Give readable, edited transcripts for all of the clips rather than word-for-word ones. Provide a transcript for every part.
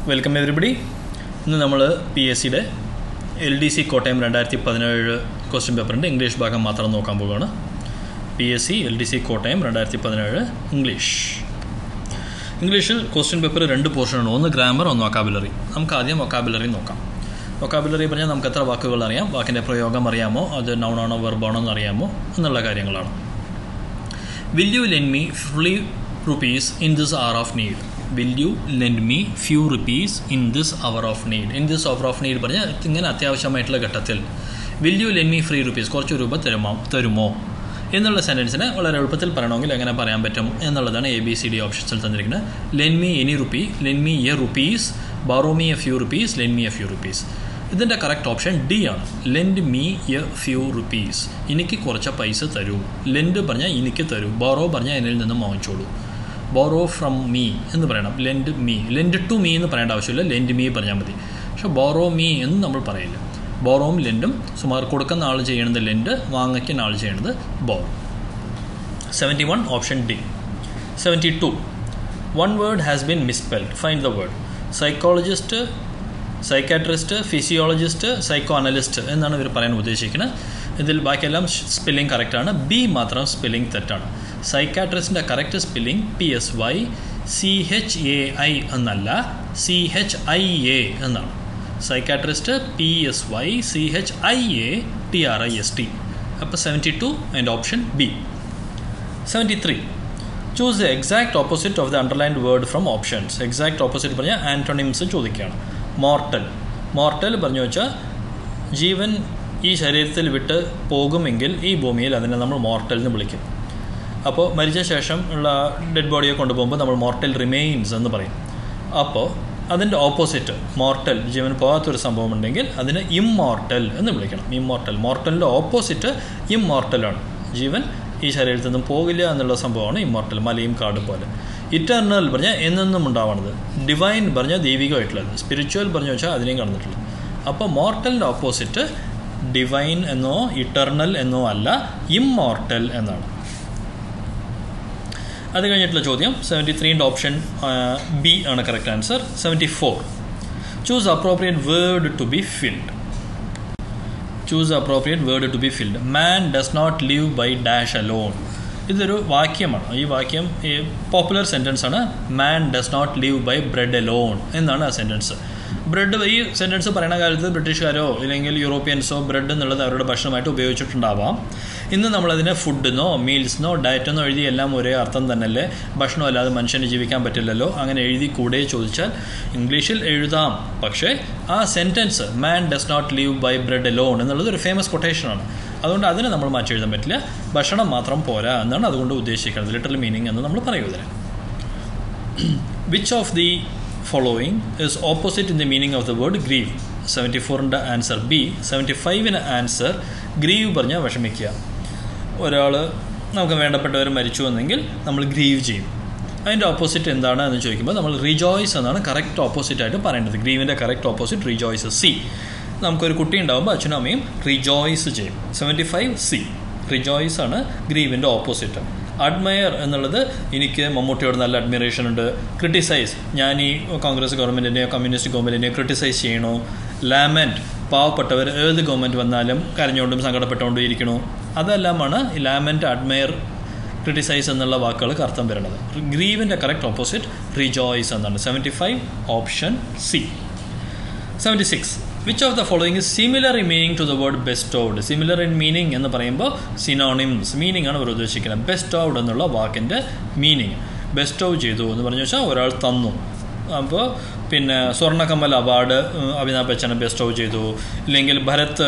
Welcome everybody. ഇന്ന് നമ്മൾ PSC LDC Kottayam 2017 question പേപ്പറിൻ്റെ ഇംഗ്ലീഷ് ഭാഗം മാത്രം നോക്കാൻ പോവുകയാണ്. PSC LDC കോട്ടയം 2017 ഇംഗ്ലീഷിൽ ക്വസ്റ്റ്യൻ പേപ്പർ രണ്ട് പോർഷനാണ്. ഒന്ന് ഗ്രാമർ, ഒന്ന് വൊക്കാബുലറി. നമുക്ക് ആദ്യം വൊക്കാബുലറി നോക്കാം. വൊക്കാബുലറി പറഞ്ഞാൽ നമുക്ക് എത്ര വാക്കുകൾ അറിയാം, വാക്കിൻ്റെ പ്രയോഗം അറിയാമോ, അത് നൗണാണോ വെർബാണോ എന്ന് അറിയാമോ എന്നുള്ള കാര്യങ്ങളാണ്. Will you lend me ₹50 in this hour of need? Will you lend me few rupees in this hour of need? In this hour of need പറഞ്ഞാൽ ഇങ്ങനെ അത്യാവശ്യമായിട്ടുള്ള ഘട്ടത്തിൽ will you lend me ₹50 കുറച്ച് രൂപ തരുമോ എന്നുള്ള സെൻറ്റൻസിനെ വളരെ എളുപ്പത്തിൽ പറയണമെങ്കിൽ എങ്ങനെ പറയാൻ പറ്റും എന്നുള്ളതാണ് ABCD ഓപ്ഷൻസിൽ തന്നിരിക്കുന്നത്. lend me any rupee, lend me a rupees, borrow me a few rupees, lend me a few rupees. ഇതിൻ്റെ കറക്റ്റ് ഓപ്ഷൻ D ആണ്. Lent me A few rupees, എനിക്ക് കുറച്ച് പൈസ തരൂ. ലെൻഡ് പറഞ്ഞാൽ എനിക്ക് തരൂ, ബോറോ പറഞ്ഞാൽ എന്നിൽ നിന്നും വാങ്ങിച്ചോളൂ. ബോറോ ഫ്രം മീ എന്ന് പറയണം. Lend me, lend to me എന്ന് പറയേണ്ട ആവശ്യമില്ല, ലെൻഡ് മീ പറഞ്ഞാൽ മതി. പക്ഷെ ബോറോ മീ എന്ന് നമ്മൾ പറയില്ല. ബോറോവും ലെൻഡും സുമാർ കൊടുക്കുന്ന ആൾ ചെയ്യണത് ലെൻഡ്, വാങ്ങിക്കുന്ന ആൾ ചെയ്യണത് borrow. 71 option D. 72 one word has been misspelled. Find the word. Psychologist, psychiatrist, physiologist, psycho analyst എന്നാണ് ഇവർ പറയാൻ ഉദ്ദേശിക്കുന്നത്. ഇതിൽ ബാക്കിയെല്ലാം സ്പെല്ലിംഗ് കറക്റ്റാണ്. B മാത്രം സ്പെല്ലിംഗ് തെറ്റാണ്. സൈക്കാട്രിസ്റ്റിൻ്റെ കറക്റ്റ് സ്പെല്ലിംഗ് PSYCHAI എന്നല്ല, CHIA എന്നാണ്. Psychiatrist PSYCHIATRIST. അപ്പോൾ 72 and option B. 73 choose the exact opposite of the underlined word from options. exact opposite പറഞ്ഞാൽ ആൻറ്റോണിംസ് ചോദിക്കുകയാണ്. മോർട്ടൽ പറഞ്ഞു വെച്ചാൽ ജീവൻ ഈ ശരീരത്തിൽ വിട്ട് പോകുമെങ്കിൽ ഈ ഭൂമിയിൽ അതിനെ നമ്മൾ മോർട്ടൽ എന്ന് വിളിക്കും. അപ്പോൾ മരിച്ച ശേഷം ഉള്ള ഡെഡ് ബോഡിയെ കൊണ്ടുപോകുമ്പോൾ നമ്മൾ മോർട്ടൽ റിമെയിൻസ് എന്ന് പറയും. അപ്പോൾ അതിൻ്റെ ഓപ്പോസിറ്റ് മോർട്ടൽ, ജീവൻ പോകാത്തൊരു സംഭവം ഉണ്ടെങ്കിൽ അതിനെ ഇമ്മോർട്ടൽ എന്ന് വിളിക്കണം. മോർട്ടലിൻ്റെ ഓപ്പോസിറ്റ് ഇമ്മോർട്ടലാണ്. ജീവൻ ഈ ശരീരത്തിൽ നിന്നും പോകില്ല എന്നുള്ള സംഭവമാണ് ഇമ്മോർട്ടൽ, മലയും കാടും പോലെ. ഇറ്റേർണൽ പറഞ്ഞാൽ എന്നെന്നും ഉണ്ടാവണത്. ഡിവൈൻ പറഞ്ഞാൽ ദൈവികമായിട്ടുള്ളത്. സ്പിരിച്വൽ പറഞ്ഞു വെച്ചാൽ അതിനെയും കടന്നിട്ടുള്ളത്. അപ്പോൾ മോർട്ടലിൻ്റെ ഓപ്പോസിറ്റ് ഡിവൈൻ എന്നോ ഇറ്റേർണൽ എന്നോ അല്ല, ഇമ്മോർട്ടൽ എന്നാണ്. അത് കഴിഞ്ഞിട്ടുള്ള ചോദ്യം 73ൻ്റെ ഓപ്ഷൻ B ആണ് correct answer. 74 choose appropriate word to be filled. Man does not live by dash alone. ഇതൊരു വാക്യമാണ്. ഈ വാക്യം പോപ്പുലർ സെൻറ്റൻസ് ആണ്. Man does not live by bread alone എന്നാണ് ആ സെൻറ്റൻസ്. ബ്രെഡ്, ഈ സെൻറ്റൻസ് പറയുന്ന കാലത്ത് ബ്രിട്ടീഷുകാരോ അല്ലെങ്കിൽ യൂറോപ്യൻസോ ബ്രെഡ് എന്നുള്ളത് അവരുടെ ഭക്ഷണമായിട്ട് ഉപയോഗിച്ചിട്ടുണ്ടാവാം. ഇന്ന് നമ്മളതിനെ ഫുഡെന്നോ മീൽസെന്നോ ഡയറ്റെന്നോ എഴുതി എല്ലാം ഒരേ അർത്ഥം തന്നെയല്ലേ. ഭക്ഷണം അല്ലാതെ മനുഷ്യന് ജീവിക്കാൻ പറ്റില്ലല്ലോ. അങ്ങനെ എഴുതി കൂടെ ചോദിച്ചാൽ ഇംഗ്ലീഷിൽ എഴുതാം. പക്ഷേ ആ sentence man does not live by bread alone എന്നുള്ളത് ഒരു ഫേമസ് കൊട്ടേഷനാണ്. അതുകൊണ്ട് അതിനെ നമ്മൾ മാറ്റി എഴുതാൻ പറ്റില്ല. ഭക്ഷണം മാത്രം പോരാ എന്നാണ് അതുകൊണ്ട് ഉദ്ദേശിക്കുന്നത്. ലിറ്ററൽ മീനിങ് എന്ന് നമ്മൾ പറയുന്നത്. Which of the following is opposite in the meaning of the word grieve? 74ൻ്റെ ആൻസർ B. 75ന് ആൻസർ ഗ്രീവ് പറഞ്ഞാൽ വിഷമിക്കുക. ഒരാൾ, നമുക്ക് വേണ്ടപ്പെട്ടവർ മരിച്ചു എന്നെങ്കിൽ നമ്മൾ ഗ്രീവ് ചെയ്യും. അതിൻ്റെ ഓപ്പോസിറ്റ് എന്താണ് എന്ന് ചോദിക്കുമ്പോൾ നമ്മൾ റിജോയ്സ് എന്നാണ് കറക്റ്റ് ഓപ്പോസിറ്റായിട്ട് പറയേണ്ടത്. ഗ്രീവിൻ്റെ കറക്റ്റ് ഓപ്പോസിറ്റ് റിജോയ്സ്. C. നമുക്കൊരു കുട്ടി ഉണ്ടാകുമ്പോൾ അച്ഛനും അമ്മയും റിജോയ്സ് ചെയ്യും. 75 C. റിജോയ്സ് ആണ് ഗ്രീവിൻ്റെ ഓപ്പോസിറ്റ്. അഡ്മയർ എന്നുള്ളത് എനിക്ക് മമ്മൂട്ടിയോട് നല്ല അഡ്മിറേഷൻ ഉണ്ട്. ക്രിട്ടിസൈസ്, ഞാൻ ഈ കോൺഗ്രസ് ഗവൺമെൻറ്റിനെയോ കമ്മ്യൂണിസ്റ്റ് ഗവൺമെൻറ്റിനെയോ ക്രിട്ടിസൈസ് ചെയ്യണോ. ലാമെൻറ്റ്, പാവപ്പെട്ടവർ ഏത് ഗവൺമെൻറ് വന്നാലും കരഞ്ഞുകൊണ്ടും സങ്കടപ്പെട്ടുകൊണ്ടും ഇരിക്കണോ. അതെല്ലാമാണ് ലാമെൻറ്റ്, അഡ്മയർ, ക്രിട്ടിസൈസ് എന്നുള്ള വാക്കുകൾക്ക് അർത്ഥം വരുന്നത്. ഗ്രീവിൻ്റെ കറക്റ്റ് ഓപ്പോസിറ്റ് റിജോയ്സ് എന്നാണ്. 75 option C. 76 which of the following is similar in meaning to the word bestowed. Similar in meaning എന്ന് പറയുമ്പോൾ സിനോണിംസ്, മീനിങ് ആണ് അവർ ഉദ്ദേശിക്കുന്നത്. ബെസ്റ്റോവ്ഡ് എന്നുള്ള വാക്കിൻ്റെ മീനിങ് ബെസ്റ്റോവ് ചെയ്തു എന്ന് പറഞ്ഞു വെച്ചാൽ ഒരാൾ തന്നു. അപ്പോൾ പിന്നെ സ്വർണ്ണക്കമ്മൽ അവാർഡ് അമിതാഭ് ബച്ചന് ബെസ്റ്റോവ് ചെയ്തു, ഇല്ലെങ്കിൽ ഭരത്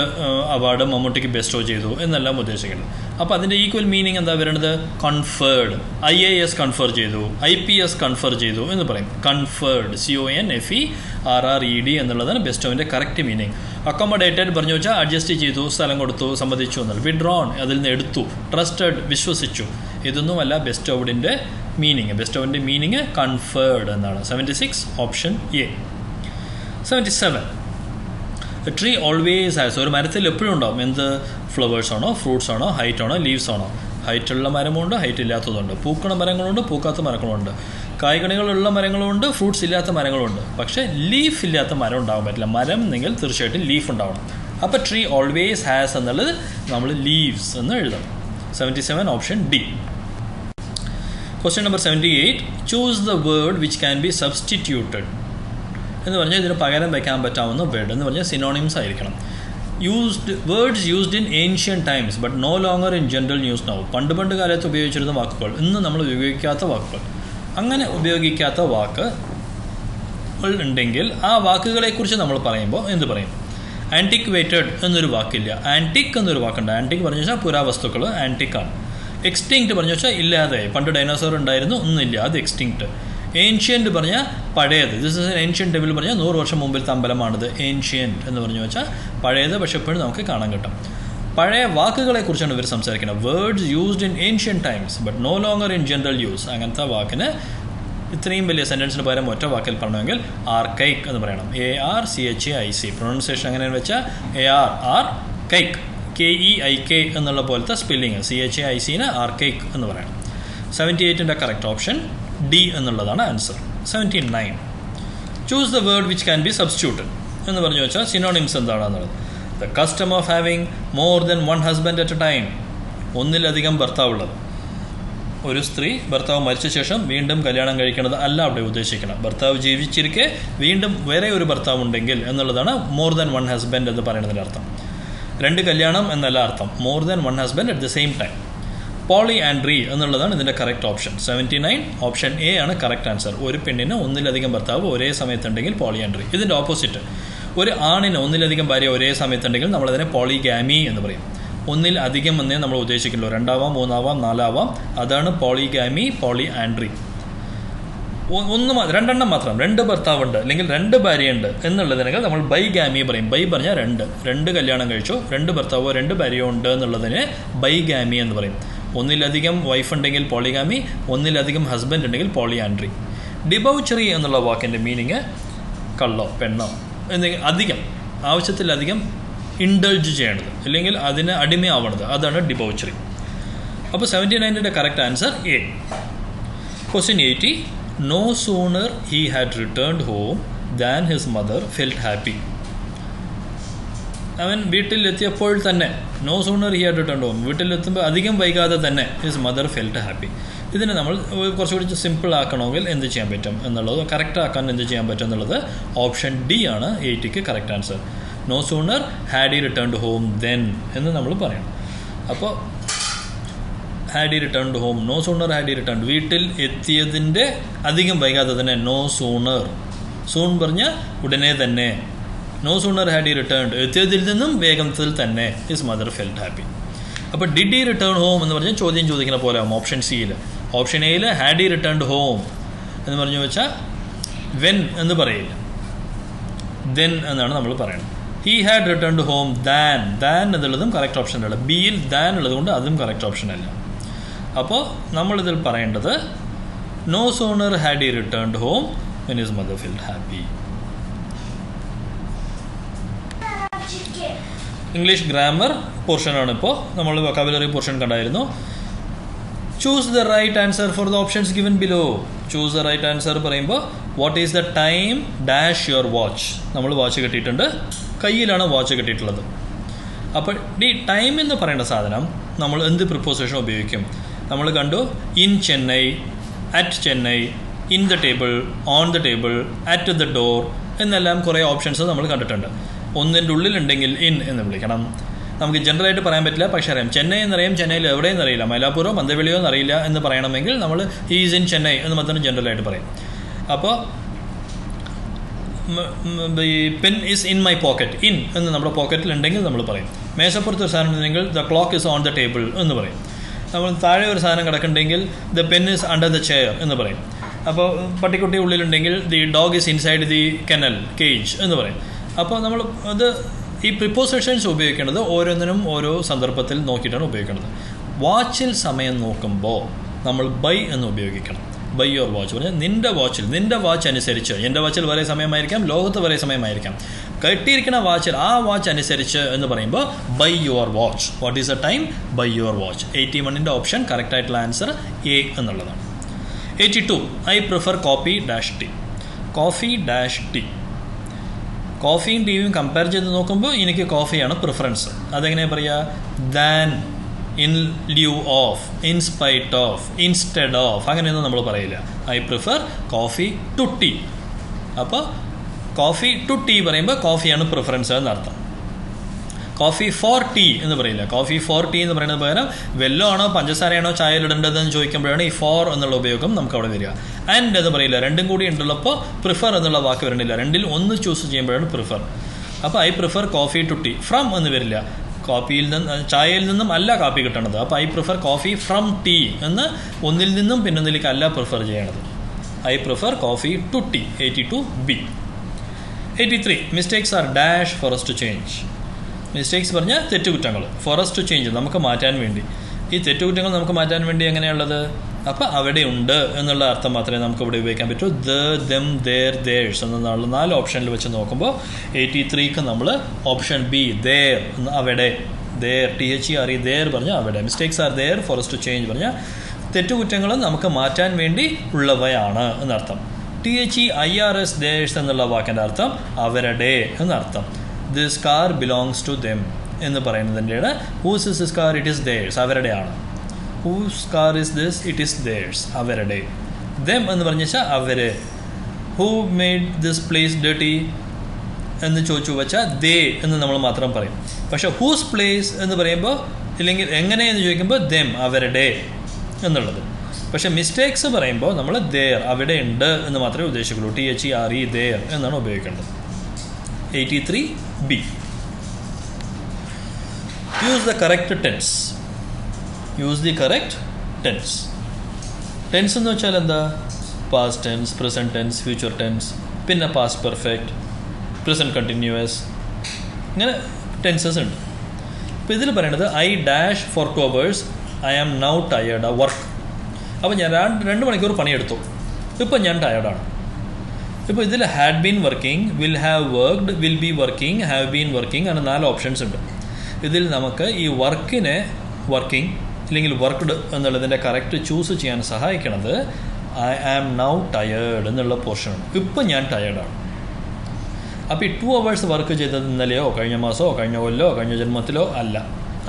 അവാർഡ് മമ്മൂട്ടിക്ക് ബെസ്റ്റോവ് ചെയ്തു എന്നെല്ലാം ഉദ്ദേശിക്കുന്നത്. അപ്പോൾ അതിൻ്റെ ഈക്വൽ മീനിങ് എന്താ വരുന്നത്? കൺഫേർഡ്. IAS കൺഫർ ചെയ്തു, IPS കൺഫർ ചെയ്തു എന്ന് പറയും. കൺഫേർഡ്, CONFERRED എന്നുള്ളതാണ് ബെസ്റ്റോവിൻ്റെ കറക്റ്റ് മീനിങ്. അക്കോമഡേറ്റഡ് പറഞ്ഞു വെച്ചാൽ അഡ്ജസ്റ്റ് ചെയ്തു, സ്ഥലം കൊടുത്തു, സമ്മതിച്ചു എന്നുള്ള. വിഡ്രോൺ, അതിൽ നിന്ന് എടുത്തു. ട്രസ്റ്റഡ്, വിശ്വസിച്ചു. ഇതൊന്നുമല്ല ബെസ്റ്റോവ്ഡിൻ്റെ മീനിങ്. ബെസ്റ്റോവിൻ്റെ മീനിങ് കൺഫേർഡ് എന്നാണ്. 76 option A. 77 A tree always has, ഒരു മരത്തിൽ എപ്പോഴും ഉണ്ടാവും എന്ത്? ഫ്ലവേഴ്സ് ആണോ, ഫ്രൂട്ട്സ് ആണോ, ഹൈറ്റ് ആണോ, ലീവ്സ് ആണോ. ഹൈറ്റുള്ള മരമുണ്ട്, ഹൈറ്റ് ഇല്ലാത്തതുണ്ട്. പൂക്കണ മരങ്ങളുണ്ട്, പൂക്കാത്ത മരങ്ങളുണ്ട്. കായ്കണികളുള്ള മരങ്ങളുണ്ട്, ഫ്രൂട്ട്സ് ഇല്ലാത്ത മരങ്ങളുണ്ട്. പക്ഷേ ലീഫ് ഇല്ലാത്ത മരം ഉണ്ടാകാൻ പറ്റില്ല. മരം എന്നെങ്കിൽ തീർച്ചയായിട്ടും ലീഫ് ഉണ്ടാവണം. അപ്പോൾ ട്രീ ഓൾവേസ് ഹാസ് എന്നുള്ളത് നമ്മൾ ലീവ്സ് എന്ന് എഴുതണം. 77 option D. Question number 78. Choose the word which can be substituted എന്ന് പറഞ്ഞാൽ ഇതിന് പകരം വയ്ക്കാൻ പറ്റാവുന്ന വേർഡ് എന്ന് പറഞ്ഞാൽ സിനോണിംസ് ആയിരിക്കണം. Words used in ancient times but no longer in general news now. പണ്ട് കാലത്ത് ഉപയോഗിച്ചിരുന്ന വാക്കുകൾ ഇന്ന് നമ്മൾ ഉപയോഗിക്കാത്ത വാക്കുകൾ. അങ്ങനെ ഉപയോഗിക്കാത്ത വാക്കുകൾ ഉണ്ടെങ്കിൽ ആ വാക്കുകളെക്കുറിച്ച് നമ്മൾ പറയുമ്പോൾ എന്ത് പറയും? ആൻറ്റിക്വേറ്റഡ് എന്നൊരു വാക്കില്ല. ആൻറ്റിക് എന്നൊരു വാക്കുണ്ട്. ആൻറ്റിക് പറഞ്ഞു വെച്ചാൽ പുരാവസ്തുക്കൾ ആൻറ്റിക്കാണ്. എക്സ്റ്റിങ്ക്റ്റ് പറഞ്ഞു വെച്ചാൽ ഇല്ലാതെ. പണ്ട് ഡൈനോസോർ ഉണ്ടായിരുന്നു, ഒന്നുമില്ല, അത് എക്സ്റ്റിങ്ക്റ്റ്. ഏൻഷ്യൻ്റ് പറഞ്ഞാൽ പഴയത്. ദിസ് ഇസ് ഏൻഷ്യൻ ടെമ്പിൾ പറഞ്ഞാൽ 100 വർഷം മുമ്പിലത്തെ അമ്പലമാണിത്. ഏൻഷ്യൻ്റ് എന്ന് പറഞ്ഞു വെച്ചാൽ പഴയത്, പക്ഷെ എപ്പോഴും നമുക്ക് കാണാൻ കിട്ടും. പഴയ വാക്കുകളെക്കുറിച്ചാണ് ഇവർ സംസാരിക്കുന്നത്. Words used in ancient times but no longer in general use. അങ്ങനത്തെ വാക്കിന് ഇത്രയും വലിയ സെൻറ്റൻസിന് പകരം ഒറ്റ വാക്കിൽ പറയണമെങ്കിൽ ആർക്കൈക്ക് എന്ന് പറയണം. ARCHAIC. പ്രൊണൗൺസിയേഷൻ എങ്ങനെയാണെന്ന് വെച്ചാൽ AR കൈക്ക്, KEIK എന്നുള്ള പോലത്തെ സ്പെല്ലിങ്. CHAICന് ആർക്കൈക്ക് എന്ന് പറയണം. 78ൻ്റെ കറക്റ്റ് ഓപ്ഷൻ ഡി എന്നുള്ളതാണ് answer. 79. Choose the word which can be substituted എന്ന് പറഞ്ഞു വെച്ചാൽ സിനോണിംസ് എന്താണെന്നുള്ളത്. The custom of having more than one husband at A time. ഒന്നിലധികം ഭർത്താവുള്ളത്. ഒരു സ്ത്രീ ഭർത്താവ് മരിച്ച ശേഷം വീണ്ടും കല്യാണം കഴിക്കുന്നത് അല്ല അവിടെ ഉദ്ദേശിക്കണം. ഭർത്താവ് ജീവിച്ചിരിക്കെ വീണ്ടും വേറെ ഒരു ഭർത്താവ് ഉണ്ടെങ്കിൽ എന്നുള്ളതാണ് മോർ ദാൻ വൺ ഹസ്ബൻഡ് എന്ന് പറയുന്നതിൻ്റെ അർത്ഥം. 2 കല്യാണം എന്നല്ല അർത്ഥം. More than one husband at the same time. Polyandry എന്നുള്ളതാണ് ഇതിൻ്റെ കറക്റ്റ് ഓപ്ഷൻ. 79 ഓപ്ഷൻ എ ആണ് കറക്റ്റ് ആൻസർ. ഒരു പെണ്ണിന് ഒന്നിലധികം ഭർത്താവ് ഒരേ സമയത്തുണ്ടെങ്കിൽ പോളി ആൻഡ്രി. ഇതിൻ്റെ ഓപ്പോസിറ്റ്, ഒരു ആണിന് ഒന്നിലധികം ഭാര്യ ഒരേ സമയത്തുണ്ടെങ്കിൽ നമ്മളതിനെ പോളിഗാമി എന്ന് പറയും. ഒന്നിൽ അധികം എന്നേ നമ്മൾ ഉദ്ദേശിക്കുള്ളൂ. 2 ആവാം, 3 ആവാം, 4 ആവാം. അതാണ് പോളിഗാമി, പോളി ആൻഡ്രി. 2 മാത്രം, 2 ഭർത്താവുണ്ട് അല്ലെങ്കിൽ 2 ഭാര്യയുണ്ട് എന്നുള്ളതിനേക്കാൾ നമ്മൾ ബൈഗാമി പറയും. ബൈ പറഞ്ഞാൽ 2 കല്യാണം കഴിച്ചു, 2 ഭർത്താവോ 2 ഭാര്യയോ ഉണ്ട് എന്നുള്ളതിനെ ബൈഗാമി എന്ന് പറയും. ഒന്നിലധികം വൈഫ് ഉണ്ടെങ്കിൽ പോളിഗാമി, ഒന്നിലധികം ഹസ്ബൻഡ് ഉണ്ടെങ്കിൽ പോളി ആൻഡ്രി. ഡിബൗച്ചറി എന്നുള്ള വാക്കിൻ്റെ മീനിങ് കള്ളോ പെണ്ണോ എന്തെങ്കിലും അധികം, ആവശ്യത്തിലധികം ഇൻഡൾജ് ചെയ്യേണ്ടത് അല്ലെങ്കിൽ അതിന് അടിമയാവണത്, അതാണ് ഡിബൗച്ചറി. അപ്പോൾ 79ൻ്റെ correct answer A. Question 80. No sooner he had returned home than his mother felt happy. അവൻ വീട്ടിലെത്തിയപ്പോൾ തന്നെ, no sooner he had returned home, വീട്ടിലെത്തുമ്പോൾ അധികം വൈകാതെ തന്നെ ഹിസ് മദർ ഫെൽറ്റ് ഹാപ്പി. ഇതിനെ നമ്മൾ കുറച്ചുകൂടി സിമ്പിൾ ആക്കണമെങ്കിൽ എന്ത് ചെയ്യാൻ പറ്റും എന്നുള്ളത്, കറക്റ്റ് ആക്കാൻ എന്ത് ചെയ്യാൻ പറ്റും എന്നുള്ളത് ഓപ്ഷൻ ഡി ആണ് 80ക്ക് correct answer. No sooner had he returned home then എന്ന് നമ്മൾ പറയണം. അപ്പോൾ had he returned home, no sooner had he returned, വീട്ടിൽ എത്തിയതിൻ്റെ അധികം വൈകാതെ തന്നെ. നോ സൂണർ, സൂൺ പറഞ്ഞാൽ ഉടനെ തന്നെ. No sooner had he returned, എത്തിയതിൽ നിന്നും വേഗത്തിൽ തന്നെ ഹിസ് മദർ ഫെൽറ്റ് ഹാപ്പി. അപ്പോൾ ഡിഡ് ഹി റിട്ടേൺ ഹോം എന്ന് പറഞ്ഞാൽ ചോദ്യം ചോദിക്കുന്ന പോലെ ആവും ഓപ്ഷൻ സിയിൽ. ഓപ്ഷൻ എയിൽ ഹാഡ് ഹി റിട്ടേൺഡ് ഹോം എന്ന് പറഞ്ഞു വെച്ചാൽ വെൻ എന്ന് പറയില്ല, ദെൻ എന്നാണ് നമ്മൾ പറയുന്നത്. He had returned home than, than എന്നുള്ളതും കറക്റ്റ് ഓപ്ഷനല്ല. ബിയിൽ ദാൻ ഉള്ളത് കൊണ്ട് അതും കറക്റ്റ് ഓപ്ഷനല്ല. അപ്പോൾ നമ്മളിതിൽ പറയേണ്ടത് no sooner had he returned home when his mother felt happy. English grammar പോർഷനാണ് ഇപ്പോൾ. നമ്മൾ വൊക്കാബുലറി പോർഷൻ കണ്ടായിരുന്നു. Choose the right answer for the options given below. Choose the right answer പറയുമ്പോൾ what is the time dash your watch. നമ്മൾ watch കെട്ടിയിട്ടുണ്ട്, കയ്യിലാണ് watch കെട്ടിയിട്ടുള്ളത്. അപ്പോൾ ഈ ടൈം എന്ന് പറയുന്ന സാധനം നമ്മൾ എന്ത് പ്രിപ്പോസിഷൻ ഉപയോഗിക്കും? നമ്മൾ കണ്ടു in Chennai, at Chennai, in the table, on the table, at the door എന്നെല്ലാം കുറേ ഓപ്ഷൻസ് നമ്മൾ കണ്ടിട്ടുണ്ട്. ഒന്നിൻ്റെ ഉള്ളിലുണ്ടെങ്കിൽ ഇൻ എന്ന് വിളിക്കണം. നമുക്ക് ജനറലായിട്ട് പറയാൻ പറ്റില്ല, പക്ഷേ അറിയാം. ചെന്നൈ എന്നറിയാം, ചെന്നൈയിൽ എവിടെയെന്ന് അറിയില്ല, മൈലാപ്പൂരോ മന്ദവെളിയോ എന്നറിയില്ല എന്ന് പറയണമെങ്കിൽ നമ്മൾ ഈസ് ഇൻ ചെന്നൈ എന്ന് മാത്രം ജനറലായിട്ട് പറയും. അപ്പോൾ ഈ pen is in my pocket, in എന്ന് നമ്മുടെ പോക്കറ്റിൽ ഉണ്ടെങ്കിൽ നമ്മൾ പറയും. മേശപ്പുറത്ത് ഒരു സാധനം ഉണ്ടെങ്കിൽ the clock is on the table എന്ന് പറയും. നമ്മൾ താഴെ ഒരു സാധനം കിടക്കുന്നുണ്ടെങ്കിൽ the pen is under the chair എന്ന് പറയും. അപ്പോൾ പട്ടിക്കുട്ടി ഉള്ളിലുണ്ടെങ്കിൽ the dog is inside the kennel, cage എന്ന് പറയും. അപ്പോൾ നമ്മൾ അത് ഈ പ്രിപ്പോസിഷൻസ് ഉപയോഗിക്കേണ്ടത് ഓരോന്നിനും ഓരോ സന്ദർഭത്തിൽ നോക്കിയിട്ടാണ് ഉപയോഗിക്കേണ്ടത്. വാച്ചിൽ സമയം നോക്കുമ്പോൾ നമ്മൾ ബൈ എന്ന് ഉപയോഗിക്കണം. ബൈ യുവർ വാച്ച് പറഞ്ഞാൽ നിൻ്റെ വാച്ചിൽ, നിൻ്റെ വാച്ച് അനുസരിച്ച്, എൻ്റെ വാച്ചിൽ വരെ സമയമായിരിക്കാം, ലോകത്ത് വരെ സമയമായിരിക്കാം, കെട്ടിയിരിക്കുന്ന വാച്ചിൽ ആ വാച്ച് അനുസരിച്ച് എന്ന് പറയുമ്പോൾ by your watch. What is the time? By your watch. 81ൻ്റെ ഓപ്ഷൻ കറക്റ്റായിട്ടുള്ള ആൻസർ എ എന്നുള്ളതാണ്. 82. I prefer coffee dash tea. Coffee dash tea. കോഫിയും ടീയും കമ്പയർ ചെയ്ത് നോക്കുമ്പോൾ എനിക്ക് കോഫിയാണ് പ്രിഫറൻസ്. അതെങ്ങനെയാണ് പറയുക? Than, in lieu of, in spite of, instead of, അങ്ങനെയൊന്നും നമ്മൾ പറയില്ല. I prefer coffee to tea. അപ്പോൾ കോഫി ടു ടീ പറയുമ്പോൾ കോഫിയാണ് പ്രിഫറൻസ് എന്നർത്ഥം. കോഫി ഫോർ ടീ എന്ന് പറയില്ല. കോഫി ഫോർ ടീ എന്ന് പറയുന്നത് പകരം വെല്ലോ ആണോ പഞ്ചസാരയാണോ ചായയിലിടേണ്ടതെന്ന് ചോദിക്കുമ്പോഴാണ് ഈ ഫോർ എന്നുള്ള ഉപയോഗം നമുക്ക് അവിടെ വരിക. ആൻഡ് എന്ന് പറയില്ല. രണ്ടും കൂടി ഉണ്ടുള്ളപ്പോൾ പ്രിഫർ എന്നുള്ള വാക്ക് വരണില്ല. രണ്ടിൽ ഒന്ന് ചൂസ് ചെയ്യുമ്പോഴാണ് പ്രിഫർ. അപ്പോൾ I prefer coffee to tea. From എന്ന് വരില്ല. കോഫിയിൽ നിന്ന് ചായയിൽ നിന്നും അല്ല കാപ്പി കിട്ടണത്. അപ്പോൾ I prefer coffee from tea എന്ന് ഒന്നിൽ നിന്നും പിന്നൊന്നിലേക്ക് അല്ല പ്രിഫർ ചെയ്യണത്. I prefer coffee to tea. 82B. 83. Mistakes are dash for us to change. Mistakes പറഞ്ഞാൽ തെറ്റുകുറ്റങ്ങൾ. ഫോർ us to change, നമുക്ക് മാറ്റാൻ വേണ്ടി. ഈ തെറ്റുകുറ്റങ്ങൾ നമുക്ക് മാറ്റാൻ വേണ്ടി എങ്ങനെയുള്ളത്? അപ്പോൾ അവിടെ ഉണ്ട് എന്നുള്ള അർത്ഥം മാത്രമേ നമുക്ക് ഇവിടെ ഉപയോഗിക്കാൻ പറ്റൂ. ദ, ദം, ദേർ, ദേഴ്സ് എന്നുള്ള 4 ഓപ്ഷനിൽ വെച്ച് നോക്കുമ്പോൾ 83ക്ക് നമ്മൾ ഓപ്ഷൻ ബി ദേർ, അവിടെ, ദേർ, THERE, ദേർ പറഞ്ഞാൽ അവിടെ. Mistakes are there for us to change പറഞ്ഞാൽ തെറ്റുകുറ്റങ്ങൾ നമുക്ക് മാറ്റാൻ വേണ്ടി ഉള്ളവയാണ് എന്നർത്ഥം. THEIRS, ദേഴ്സ് എന്നുള്ള വാക്കിൻ്റെ അർത്ഥം അവരുടെ എന്നർത്ഥം. This car belongs to them എന്ന് പറയുന്നതിൻ്റെയാണ് whose is this car, it is theirs, അവരുടെയാണ്. Whose car is this, it is theirs, അവരുടെ. ദെം എന്ന് പറഞ്ഞു വെച്ചാൽ അവർ. Who made this place dirty എന്ന് ചോദിച്ചു വെച്ചാൽ ദേ എന്ന് നമ്മൾ മാത്രം പറയും. പക്ഷേ ഹൂസ് പ്ലേസ് എന്ന് പറയുമ്പോൾ ഇല്ലെങ്കിൽ എങ്ങനെയെന്ന് ചോദിക്കുമ്പോൾ ദെം, അവരുടെ എന്നുള്ളത്. പക്ഷേ മിസ്റ്റേക്സ് പറയുമ്പോൾ നമ്മൾ ദേർ, അവിടെ ഉണ്ട് എന്ന് മാത്രമേ ഉദ്ദേശിക്കുള്ളൂ. THERE, ദേർ എന്നാണ് ഉപയോഗിക്കേണ്ടത്. 83B. Use the correct tense. Use the correct tense. Tense എന്ന് വെച്ചാൽ എന്താ? Past tense, present tense, future tense, പിന്നെ പാസ്റ്റ് പെർഫെക്റ്റ്, പ്രസൻറ്റ് കണ്ടിന്യൂവസ്, ഇങ്ങനെ ടെൻസസ് ഉണ്ട്. ഇപ്പോൾ ഇതിൽ പറയണത് I dash for 2 hours, I am now tired work. അപ്പോൾ ഞാൻ 2 മണിക്കൂർ പണിയെടുത്തു, ഇപ്പം ഞാൻ ടയേർഡാണ്. ഇപ്പോൾ ഇതിൽ had been working, will have worked, will be working, have been working അങ്ങനെ 4 ഓപ്ഷൻസ് ഉണ്ട്. ഇതിൽ നമുക്ക് ഈ വർക്കിനെ വർക്കിംഗ് അല്ലെങ്കിൽ വർക്ക്ഡ് എന്നുള്ളതിൻ്റെ കറക്റ്റ് ചൂസ് ചെയ്യാൻ സഹായിക്കണത് ഐ ആം നൗ ടയേർഡ് എന്നുള്ള പോർഷനാണ്. ഇപ്പം ഞാൻ ടയേർഡാണ്. അപ്പോൾ ഈ 2 hours വർക്ക് ചെയ്തത് ഇന്നലെയോ കഴിഞ്ഞ മാസമോ കഴിഞ്ഞ കൊല്ലോ കഴിഞ്ഞ ജന്മത്തിലോ അല്ല.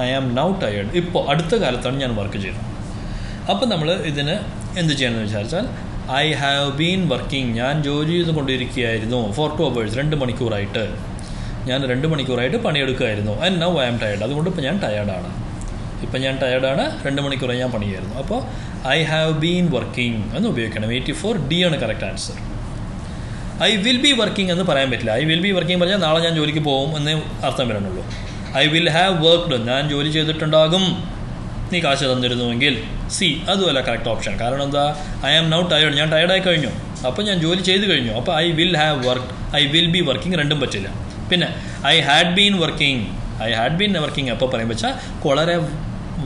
ഐ ആം നൗ ടയേർഡ്, ഇപ്പോൾ അടുത്ത കാലത്താണ് ഞാൻ വർക്ക് ചെയ്തത്. അപ്പം നമ്മൾ ഇതിന് എന്ത് ചെയ്യണമെന്ന് വിചാരിച്ചാൽ ഐ ഹാവ് ബീൻ വർക്കിംഗ്, ഞാൻ ജോലി ചെയ്തുകൊണ്ടിരിക്കുകയായിരുന്നു ഫോർ 2 hours, 2 മണിക്കൂറായിട്ട് ഞാൻ 2 മണിക്കൂറായിട്ട് പണിയെടുക്കുമായിരുന്നു. And now I am tired, അതുകൊണ്ട് ഇപ്പോൾ ഞാൻ ടയേർഡാണ്. ഇപ്പം ഞാൻ ടയേർഡാണ്, 2 മണിക്കൂറായി ഞാൻ പണിയായിരുന്നു. അപ്പോൾ ഐ ഹാവ് ബീൻ വർക്കിംഗ് എന്ന് ഉപയോഗിക്കണം. 84D ആണ് correct answer. I will be working എന്ന് പറയാൻ പറ്റില്ല. ഐ വിൽ ബി വർക്കിംഗ് പറഞ്ഞാൽ നാളെ ഞാൻ ജോലിക്ക് പോകും എന്നേ അർത്ഥം വരണുള്ളൂ. ഐ വിൽ ഹാവ് വർക്ക്ഡ്, ഞാൻ ജോലി ചെയ്തിട്ടുണ്ടാകും, നീ കാശ് തന്നിരുന്നുവെങ്കിൽ. സി, അതുമല്ല കറക്റ്റ് ഓപ്ഷൻ. കാരണം എന്താ? ഐ ആം നൗ ടയേർഡ്, ഞാൻ ടയേർഡായി കഴിഞ്ഞു, അപ്പോൾ ഞാൻ ജോലി ചെയ്ത് കഴിഞ്ഞു. അപ്പോൾ I will have worked, I will be working രണ്ടും പറ്റില്ല. പിന്നെ I had been working, I had been working അപ്പോൾ പറയും വെച്ചാൽ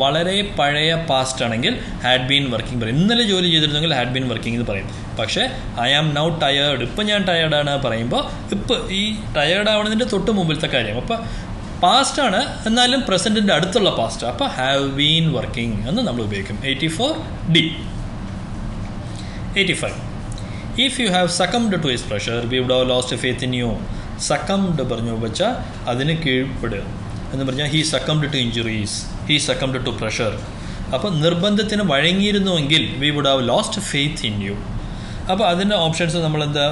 വളരെ പഴയ പാസ്റ്റ് ആണെങ്കിൽ ഹാഡ് ബീൻ വർക്കിംഗ് പറയും. ഇന്നലെ ജോലി ചെയ്തിരുന്നെങ്കിൽ ഹാഡ് ബീൻ വർക്കിംഗ് എന്ന് പറയും. പക്ഷേ ഐ ആം നൗ ടയേർഡ്, ഇപ്പം ഞാൻ ടയേർഡാണ് പറയുമ്പോൾ ഇപ്പോൾ ഈ ടയേർഡ് ആവുന്നതിൻ്റെ തൊട്ട് മുമ്പിലത്തെ കാര്യം. അപ്പോൾ പാസ്റ്റാണ്, എന്നാലും പ്രസൻറ്റിൻ്റെ അടുത്തുള്ള പാസ്റ്റ്. അപ്പോൾ ഹാവ് ബീൻ വർക്കിംഗ് എന്ന് നമ്മൾ ഉപയോഗിക്കും. 84D. 85. If you have succumbed to his pressure we would have lost faith in you. Succumbed പറഞ്ഞു വെച്ചാൽ അതിന് കീഴ്പ്പെടുക എന്ന് പറഞ്ഞാൽ he succumbed to injuries, he succumbed to pressure. അപ്പോൾ നിർബന്ധത്തിന് വഴങ്ങിയിരുന്നുവെങ്കിൽ we would have lost faith in you. അപ്പോൾ അതിൻ്റെ ഓപ്ഷൻസ് നമ്മൾ എന്താ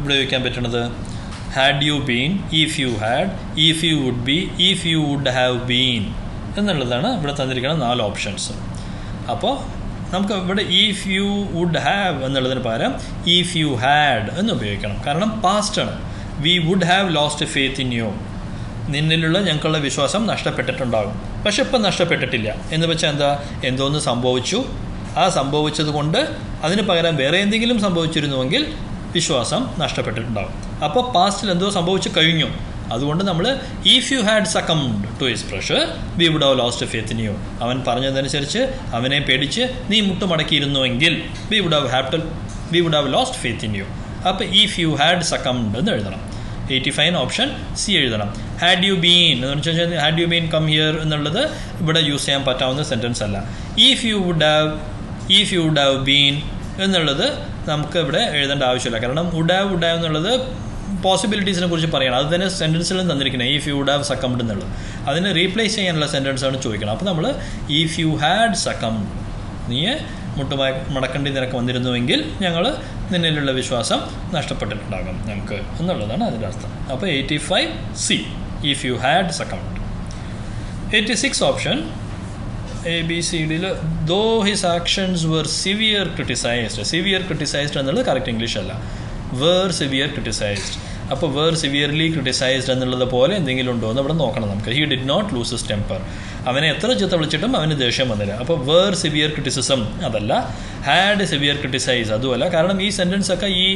ഉപയോഗിക്കാൻ പറ്റണത്? Had you been, if you had, if you would be, if you would have been എന്നുള്ളതാണ് ഇവിടെ തന്നിരിക്കുന്ന 4 ഓപ്ഷൻസ്. അപ്പോൾ നമുക്ക് ഇവിടെ ഇഫ് യു വുഡ് ഹാവ് എന്നുള്ളതിന് പകരം ഇഫ് യു ഹാഡ് എന്ന് ഉപയോഗിക്കണം. കാരണം പാസ്റ്റാണ്. We would have lost faith in you, നിന്നിലുള്ള ഞങ്ങൾക്കുള്ള വിശ്വാസം നഷ്ടപ്പെട്ടിട്ടുണ്ടാകും. പക്ഷെ ഇപ്പം നഷ്ടപ്പെട്ടിട്ടില്ല എന്ന് വെച്ചാൽ എന്താ? എന്തോന്ന് സംഭവിച്ചു, ആ സംഭവിച്ചത് കൊണ്ട് അതിന് പകരം വേറെ എന്തെങ്കിലും സംഭവിച്ചിരുന്നുവെങ്കിൽ വിശ്വാസം നഷ്ടപ്പെട്ടിട്ടുണ്ടാകും. അപ്പോൾ പാസ്റ്റിൽ എന്തോ സംഭവിച്ചു കഴിഞ്ഞു. അതുകൊണ്ട് നമ്മൾ if you had succumbed to his pressure we would have lost faith in you, അവൻ പറഞ്ഞതനുസരിച്ച് അവനെ പേടിച്ച് നീ മുട്ടുമടക്കിയിരുന്നുവെങ്കിൽ we would have lost faith in you. അപ്പോൾ ഇഫ് യു ഹാഡ് സക്കംഡ് എന്ന് എഴുതണം. 85 ഓപ്ഷൻ സി എഴുതണം. ഹാഡ് യു ബീൻ എന്ന് വെച്ചാൽ had you been come here എന്നുള്ളത് ഇവിടെ യൂസ് ചെയ്യാൻ പറ്റാവുന്ന സെൻറ്റൻസ് അല്ല. If you would have been എന്നുള്ളത് നമുക്ക് ഇവിടെ എഴുതേണ്ട ആവശ്യമില്ല. കാരണം വുഡ് ഹാവ് എന്നുള്ളത് പോസിബിലിറ്റീസിനെ കുറിച്ച് പറയണം. അത് തന്നെ സെൻറ്റൻസിലും തന്നിരിക്കുന്നത് ഇഫ് യു വുഡ് ഹാവ് സക്കംഡ് എന്നുള്ളത്. അതിനെ റീപ്ലേസ് ചെയ്യാനുള്ള സെൻറ്റൻസാണ് ചോദിക്കണം. അപ്പോൾ നമ്മൾ ഇഫ് യു ഹാഡ് സക്കംഡ്, നീ മടക്കേണ്ടി നിനക്ക് വന്നിരുന്നുവെങ്കിൽ ഞങ്ങൾ നിന്നിലുള്ള വിശ്വാസം നഷ്ടപ്പെട്ടിട്ടുണ്ടാകും ഞങ്ങൾക്ക് എന്നുള്ളതാണ് അതിൻ്റെ അർത്ഥം. അപ്പോൾ 85C if you had succumbed. 86 option ABCDയിൽ though his actions were severe criticised എന്നുള്ളത് കറക്റ്റ് ഇംഗ്ലീഷ് അല്ല, വേർ സിവിയർ ക്രിട്ടിസൈസ്ഡ്. അപ്പോൾ വേർ സിവിയർലി ക്രിട്ടിസൈസ്ഡ് എന്നുള്ളത് പോലെ എന്തെങ്കിലും ഉണ്ടോ എന്ന് ഇവിടെ നോക്കണം നമുക്ക്. He did not lose his temper, അവനെ എത്ര ചീത്ത വിളിച്ചിട്ടും അവന് ദേഷ്യം വന്നില്ല. അപ്പോൾ വേർ സിവിയർ ക്രിറ്റിസിസം അതല്ല, ഹാഡ് സിവിയർ ക്രിട്ടിസൈസ് അതുമല്ല. കാരണം ഈ സെൻറ്റൻസൊക്കെ ഈ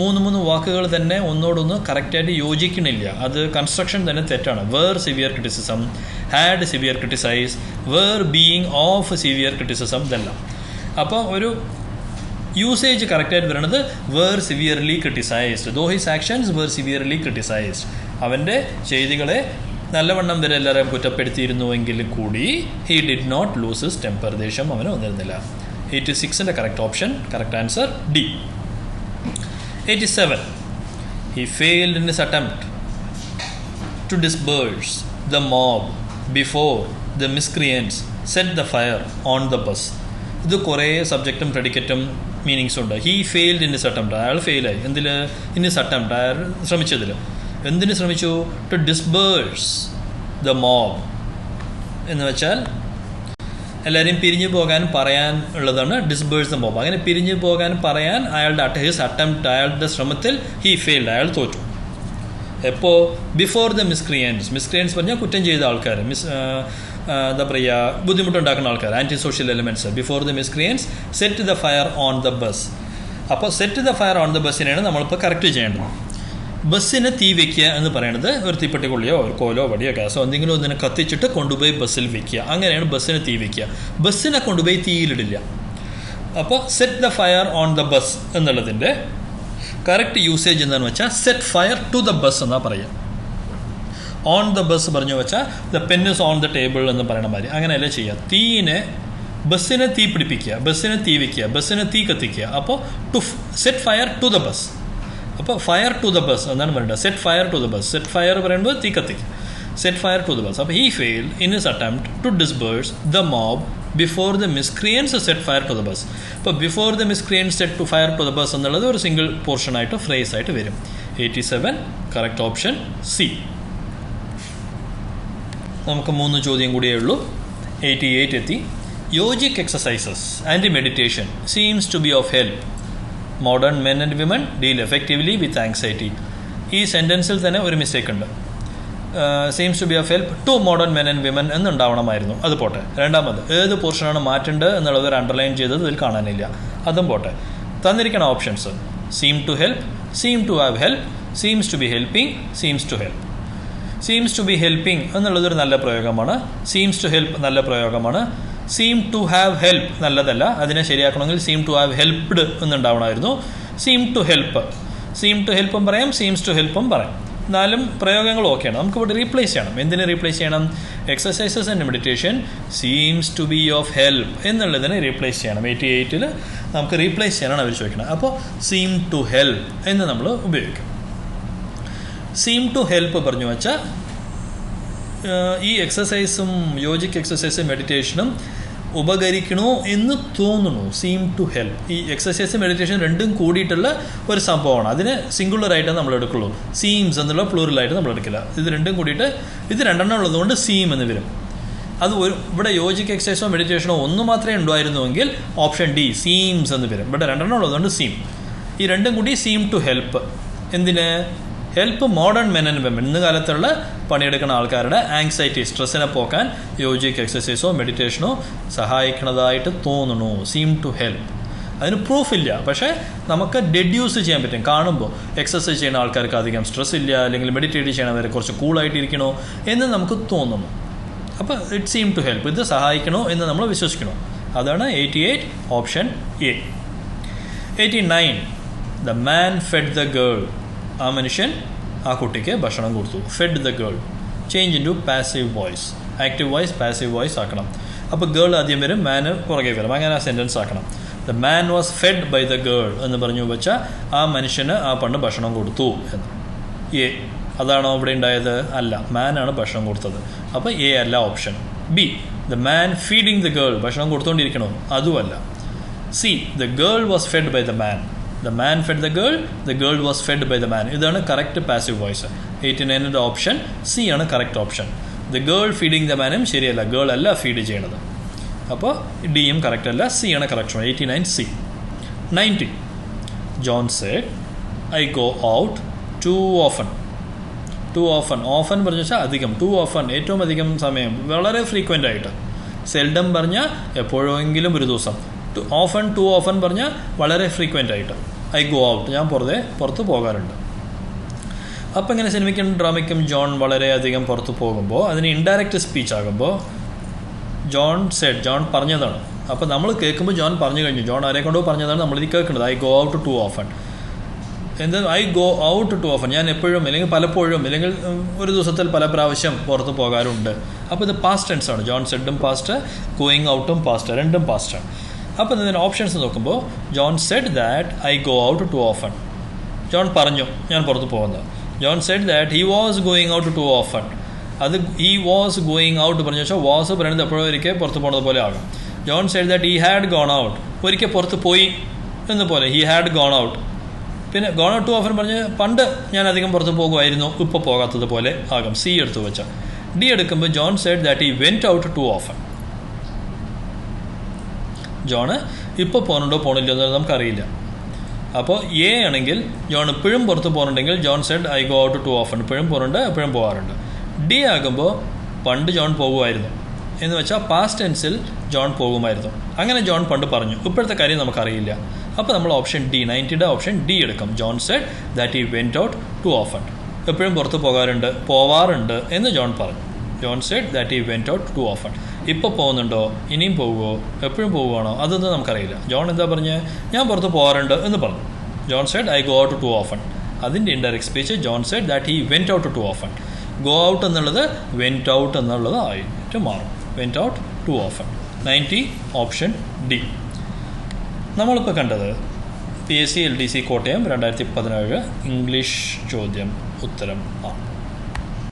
മൂന്ന് വാക്കുകൾ തന്നെ ഒന്നോടൊന്ന് കറക്റ്റായിട്ട് യോജിക്കണില്ല. അത് കൺസ്ട്രക്ഷൻ തന്നെ തെറ്റാണ്. Were severe criticism, had severe criticise, were being of severe criticism ഇതെല്ലാം. അപ്പോൾ ഒരു യൂസേജ് കറക്റ്റായിട്ട് വരുന്നത് were severely criticised. Though his actions were severely criticised. അവൻ്റെ ചെയ്തികളെ നല്ലവണ്ണം വരെ എല്ലാവരെയും കുറ്റപ്പെടുത്തിയിരുന്നുവെങ്കിലും കൂടി he did not lose his temper, ദേഷ്യം അവന് വന്നിരുന്നില്ല. 86ൻ്റെ correct answer D. 87 he failed in his attempt to disperse the mob before the miscreants set the fire on the bus. ഇത് കുറേ സബ്ജക്റ്റും പ്രെഡിക്കറ്റും മീനിങ്സും ഉണ്ട്. He failed in his attempt, അയാൾ ഫെയിലായി. എന്തിൽ? In his attempt, അയാൾ ശ്രമിച്ചതിൽ. എന്തിന് ശ്രമിച്ചു? ടു ഡിസ്ബേഴ്സ് ദ മോബ് എന്ന് വെച്ചാൽ എല്ലാവരെയും പിരിഞ്ഞു പോകാൻ പറയാൻ ഉള്ളതാണ് ഡിസ്ബേഴ്സ് ദ മോബ്. അങ്ങനെ പിരിഞ്ഞു പോകാൻ പറയാൻ ഹിസ് അറ്റംപ്റ്റ്, അയാളുടെ ശ്രമത്തിൽ ഹീ ഫെയിൽഡ്, അയാൾ തോറ്റു. എപ്പോൾ? ബിഫോർ ദ മിസ്ക്രിയൻസ് പറഞ്ഞാൽ കുറ്റം ചെയ്ത ആൾക്കാർ, എന്താ പറയുക, ബുദ്ധിമുട്ടുണ്ടാക്കുന്ന ആൾക്കാർ, anti social elements. Before the miscreants set the fire on the bus. അപ്പോൾ set the fire on the ബസ്സിനെയാണ് നമ്മളിപ്പോൾ കറക്റ്റ് ചെയ്യേണ്ടത്. ബസ്സിന് തീ വയ്ക്കുക എന്ന് പറയുന്നത് ഒരു തീപ്പെട്ടിക്കൊള്ളിയോ ഒരു കോലോ വടിയോ ഗ്യാസോ എന്തെങ്കിലും ഒന്നിനെ കത്തിച്ചിട്ട് കൊണ്ടുപോയി ബസ്സിൽ വയ്ക്കുക. അങ്ങനെയാണ് ബസ്സിന് തീ വയ്ക്കുക. ബസ്സിനെ കൊണ്ടുപോയി തീയിലിടില്ല. അപ്പോൾ set the fire on the bus എന്നുള്ളതിൻ്റെ കറക്റ്റ് യൂസേജ് എന്താണെന്ന് വെച്ചാൽ set fire to the bus എന്നാണ് പറയുക. ഓൺ ദ ബസ് പറഞ്ഞു വെച്ചാൽ the pen is on the table എന്ന് പറയുന്ന മാതിരി അങ്ങനെയല്ലേ ചെയ്യുക. ബസ്സിനെ തീ പിടിപ്പിക്കുക, ബസ്സിനെ തീ വയ്ക്കുക, ബസ്സിനെ തീ കത്തിക്കുക. അപ്പോൾ to set fire to the bus. അപ്പോൾ ഫയർ ടു ദ ബസ് എന്നാണ് പറയേണ്ടത്. Set fire to the bus. Set fire പറയുമ്പോൾ തീ കത്തിക്കുക. Set fire to the bus. അപ്പോൾ he failed in his attempt to disburse the mob before the miscreants set fire to the bus. ഇപ്പോൾ before the miscreants set to fire to the bus എന്നുള്ളത് ഒരു single പോർഷനായിട്ട് phrase ആയിട്ട് വരും. 87 correct option C. നമുക്ക് 3 ചോദ്യം കൂടിയേ ഉള്ളൂ. 88 എത്തി. Yogic exercises and meditation seems to be of help. Modern men and women deal effectively with anxiety. ഈ സെൻറ്റൻസിൽ തന്നെ ഒരു മിസ്റ്റേക്ക് ഉണ്ട്. Seems to be of help to modern men and women എന്നുണ്ടാവണമായിരുന്നു. അത് പോട്ടെ. രണ്ടാമത് ഏത് പോർഷനാണ് മാറ്റേണ്ടത് എന്നുള്ളത് ഒരു അണ്ടർലൈൻ ചെയ്തത് ഇതിൽ കാണാനില്ല. അതും പോട്ടെ. തന്നിരിക്കുന്ന options seem to help, seem to have help, seems to be helping, seems to help. Seems to be helping എന്നുള്ളതൊരു നല്ല പ്രയോഗമാണ്. സീംസ് ടു ഹെൽപ്പ് നല്ല പ്രയോഗമാണ്. സീം ടു ഹാവ് ഹെൽപ്പ് നല്ലതല്ല. അതിനെ ശരിയാക്കണമെങ്കിൽ സീം ടു ഹാവ് ഹെൽപ്ഡ് എന്നുണ്ടാവണമായിരുന്നു. Seem to help, seem to ഹെൽപ്പും പറയാം, സീംസ് ടു ഹെൽപ്പും പറയാം. നാലും പ്രയോഗങ്ങൾ ഓക്കെയാണ്. നമുക്കിവിടെ റീപ്ലേസ് ചെയ്യണം. എന്തിനെ റീപ്ലേസ് ചെയ്യണം? Exercises and meditation seems to be of help എന്നുള്ളതിനെ റീപ്ലേസ് ചെയ്യണം. 88 നമുക്ക് റീപ്ലേസ് ചെയ്യാനാണ് അവർ ചോദിക്കുന്നത്. അപ്പോൾ സീം ടു ഹെൽപ്പ് എന്ന് നമ്മൾ ഉപയോഗിക്കും. സീം ടു ഹെൽപ്പ് പറഞ്ഞു വെച്ചാൽ ഈ എക്സസൈസും യോജിക് എക്സസൈസും മെഡിറ്റേഷനും ഉപകരിക്കണോ എന്ന് തോന്നുന്നു. Seem to help. ഈ എക്സസൈസ് മെഡിറ്റേഷൻ രണ്ടും കൂടിയിട്ടുള്ള ഒരു സംഭവമാണ്. അതിന് സിംഗുലറായിട്ട് നമ്മൾ എടുക്കുള്ളൂ. സീംസ് എന്നുള്ള പ്ലൂറലായിട്ട് നമ്മൾ എടുക്കില്ല. ഇത് രണ്ടും കൂടിയിട്ട് ഇത് രണ്ടെണ്ണം ഉള്ളതുകൊണ്ട് സീം എന്ന് വരും. അത് ഇവിടെ യോജിക് എക്സസൈസോ മെഡിറ്റേഷനോ ഒന്ന് മാത്രമേ ഉണ്ടായിരുന്നുവെങ്കിൽ ഓപ്ഷൻ ഡി സീംസ് എന്ന് വരും. ഇവിടെ രണ്ടെണ്ണം ഉള്ളതുകൊണ്ട് സീം. ഈ രണ്ടും കൂടി സീം ടു ഹെൽപ്പ്. എന്തിന്? Help modern men and women. ഇന്ന് കാലത്തുള്ള പണിയെടുക്കുന്ന ആൾക്കാരുടെ ആങ്സൈറ്റി, സ്ട്രെസ്സിനെ പോക്കാൻ യോജിക് എക്സസൈസോ മെഡിറ്റേഷനോ സഹായിക്കുന്നതായിട്ട് തോന്നുന്നു. Seem to help. അതിന് പ്രൂഫില്ല, പക്ഷേ നമുക്ക് ഡെഡ്യൂസ് ചെയ്യാൻ പറ്റും. കാണുമ്പോൾ എക്സസൈസ് ചെയ്യുന്ന ആൾക്കാർക്ക് അധികം സ്ട്രെസ് ഇല്ല, അല്ലെങ്കിൽ മെഡിറ്റേറ്റ് ചെയ്യണവരെ കുറച്ച് കൂളായിട്ടിരിക്കണോ എന്ന് നമുക്ക് തോന്നുന്നു. അപ്പോൾ ഇറ്റ് സീം ടു ഹെൽപ്പ്. ഇത് സഹായിക്കണോ എന്ന് നമ്മൾ വിശ്വസിക്കണോ. അതാണ് 88 option A. 89 the man fed the girl. ആ മനുഷ്യൻ ആ കുട്ടിക്ക് ഭക്ഷണം കൊടുത്തു. Fed the girl. Change into passive voice. Active voice passive voice ആക്കണം. അപ്പോൾ ഗേൾ ആദ്യം വരും, മാന് പുറകെ വരും. അങ്ങനെ ആ സെൻറ്റൻസ് ആക്കണം. The man was fed by the girl എന്ന് പറഞ്ഞു വെച്ചാൽ ആ മനുഷ്യന് ആ പെണ്ണ് ഭക്ഷണം കൊടുത്തു എന്ന്. എ അതാണോ അവിടെ ഉണ്ടായത്? അല്ല, മാനാണ് ഭക്ഷണം കൊടുത്തത്. അപ്പോൾ എ അല്ല option. B the man feeding the girl, ഭക്ഷണം കൊടുത്തുകൊണ്ടിരിക്കണോ? അതുമല്ല. C the girl was fed by the man, the man fed the girl was fed by the man. ഇതാണ് കറക്റ്റ് പാസീവ് വോയിസ്. 89ന്റെ ഓപ്ഷൻ സി ആണ് correct option. The girl feeding the മാനും ശരിയല്ല, girl അല്ല feed ചെയ്യണത്. അപ്പോൾ ഡിയും correct അല്ല, സി ആണ് correct. 89 C. 90 John said I go out to often. Often പറഞ്ഞു വെച്ചാൽ അധികം, ടു ഓഫൺ ഏറ്റവും അധികം സമയം, വളരെ ഫ്രീക്വൻ്റ് ആയിട്ട്. സെൽഡം പറഞ്ഞാൽ എപ്പോഴെങ്കിലും ഒരു ദിവസം. ടു ഓഫൺ പറഞ്ഞാൽ വളരെ ഫ്രീക്വൻ്റ് ആയിട്ട്. ഐ ഗോ ഔട്ട്, ഞാൻ പുറത്ത് പോകാറുണ്ട്. അപ്പം ഇങ്ങനെ സിനിമയ്ക്കും ഡ്രാമയ്ക്കും ജോൺ വളരെയധികം പുറത്ത് പോകുമ്പോൾ അതിന് ഇൻഡയറക്റ്റ് സ്പീച്ച് ആകുമ്പോൾ ജോൺ സെഡ്, ജോൺ പറഞ്ഞതാണ്. അപ്പോൾ നമ്മൾ കേൾക്കുമ്പോൾ ജോൺ പറഞ്ഞു കഴിഞ്ഞു, ജോൺ ആരെ കൊണ്ടോ പറഞ്ഞതാണ് നമ്മളിത് കേൾക്കുന്നത്. I go out to often. എന്ത് I go out to often, ഞാൻ എപ്പോഴും അല്ലെങ്കിൽ പലപ്പോഴും അല്ലെങ്കിൽ ഒരു ദിവസത്തിൽ പല പ്രാവശ്യം പുറത്ത് പോകാറുണ്ട്. അപ്പോൾ ഇത് പാസ്റ്റ് ടെൻസ് ആണ്. ജോൺ സെഡും പാസ്റ്റ്, ഗോയിങ് ഔട്ടും പാസ്റ്റ്, രണ്ടും പാസ്റ്റാണ്. അപ്പോൾ ഇതിന് ഓപ്ഷൻസ് നോക്കുമ്പോൾ John said that I go out to often, John പറഞ്ഞു ഞാൻ പുറത്ത് പോകുന്നത്. John said that he was going out to often, അത് ഹി വാസ് ഗോയിങ് ഔട്ട് പറഞ്ഞു വെച്ചാൽ വാസ് പറയുന്നത് എപ്പോഴും ഒരിക്കൽ പുറത്ത് പോകുന്നത് പോലെ ആകും. John said that he had gone out, ഒരിക്കൽ പുറത്ത് പോയി എന്ന് പോലെ, ഹി ഹാഡ് ഗോൺ ഔട്ട്. പിന്നെ ഗോൺ ഔട്ട് ടു ഓഫൺ പറഞ്ഞ് പണ്ട് ഞാൻ അധികം പുറത്ത് പോകുമായിരുന്നു, ഇപ്പോൾ പോകാത്തത് പോലെ ആകും. സി എടുത്തു വെച്ചാൽ. ഡി എടുക്കുമ്പോൾ John said that he went out to often. John ഇപ്പോൾ പോകുന്നുണ്ടോ പോകണില്ലോ എന്ന് നമുക്കറിയില്ല. അപ്പോൾ എ ആണെങ്കിൽ ജോൺ ഇപ്പോഴും പുറത്ത് പോകുന്നുണ്ടെങ്കിൽ John said I go out to often, ഇപ്പോഴും പോകുന്നുണ്ട്, എപ്പോഴും പോകാറുണ്ട്. ഡി ആകുമ്പോൾ പണ്ട് ജോൺ പോകുമായിരുന്നു എന്ന് വെച്ചാൽ പാസ്റ്റ് ടെൻസിൽ ജോൺ പോകുമായിരുന്നു, അങ്ങനെ ജോൺ പണ്ട് പറഞ്ഞു, ഇപ്പോഴത്തെ കാര്യം നമുക്കറിയില്ല. അപ്പോൾ നമ്മൾ ഓപ്ഷൻ ഡി, 90യുടെ ഓപ്ഷൻ ഡി എടുക്കും. John said that he went out to often, എപ്പോഴും പുറത്ത് പോവാറുണ്ട് എന്ന് ജോൺ പറഞ്ഞു. John said that he went out to often. ഇപ്പോൾ പോകുന്നുണ്ടോ, ഇനിയും പോകുമോ, എപ്പോഴും പോവുകയാണോ, അതൊന്നും നമുക്കറിയില്ല. ജോൺ എന്താ പറഞ്ഞ്, ഞാൻ പുറത്ത് പോകാറുണ്ട് എന്ന് പറഞ്ഞു. John said I go out to often. അതിൻ്റെ indirect speech John said that he went out to often. Go out എന്നുള്ളത് വെൻറ്റ് ഔട്ട് എന്നുള്ളത് ആയിട്ട് മാറും. Went out to often. 90 option D. നമ്മളിപ്പോൾ കണ്ടത് PSC LDC കോട്ടയം 2017 ഇംഗ്ലീഷ് ചോദ്യം ഉത്തരം ആണ്.